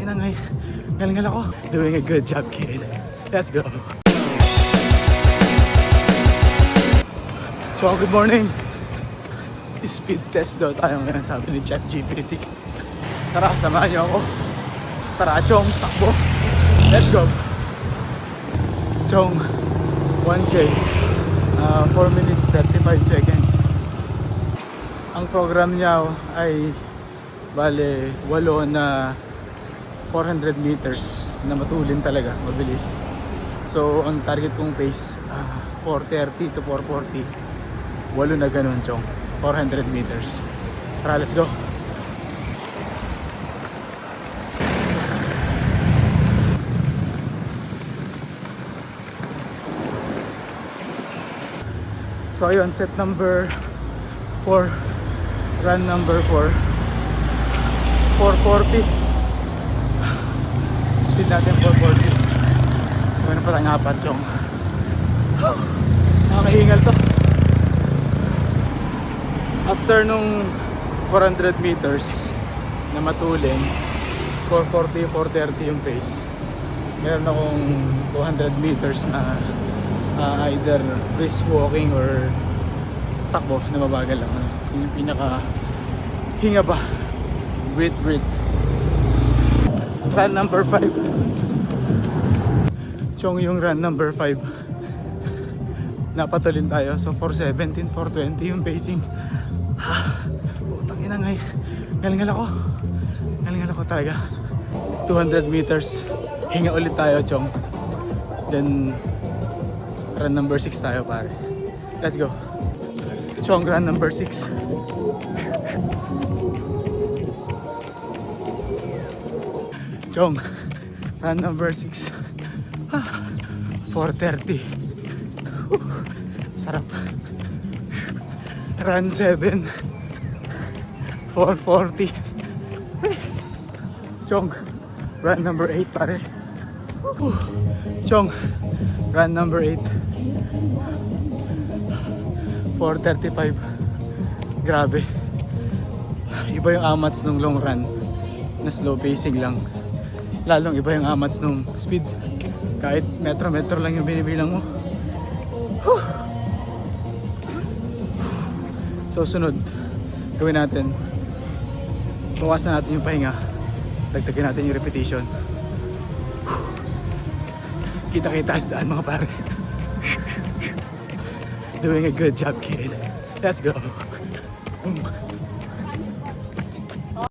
ina ngay. Galingal ako. Doing a good job, kid. Let's go. So, good morning. Speed test daw tayo ngayon, sabi ni ChatGPT. Tara, samahan niyo ako. Tara, Chong, takbo. Let's go. Chong, 1K. 4 minutes, 35 seconds. Ang program niya ay bale 8 na 400 meters na matulin talaga, mabilis. So, ang target kong pace 4:30 to 4:40. 8 na ganun, Chong. 400 meters. Tara, let's go. So ayun, set number 4, run number 4, 440. Speed natin 440. So ano pa tayong 4, Chong. Nakakahingal to. After nung 400 meters na matulin, 440, 430 yung pace. Meron akong 200 meters na either brisk walking or takbo na mabagal lang. Yung pinaka hinga ba, breathe. Run number 5, Chong, yung run number 5 napatulin tayo. So 417, 420 yung pacing. Putang ina ngay. Galingal ako talaga. 200 meters hinga ulit tayo, Chong. Then run number 6 tayo, pare. Let's go. Chong, run number 6. Chong, run number 6. 4:30. Sarap. Run 7. 4:40. Chong, run number 8, pare. Chong, run number 8. 4:35. Grabe. Iba yung amats nung long run na slow pacing lang. Lalong iba yung amats nung speed. Kahit metro lang yung binibilang mo. So sunod, gawin natin, bawasan natin yung pahinga, dagdagan natin yung repetition. Kita-kita sa daan, mga pare. Doing a good job, kid. Let's go.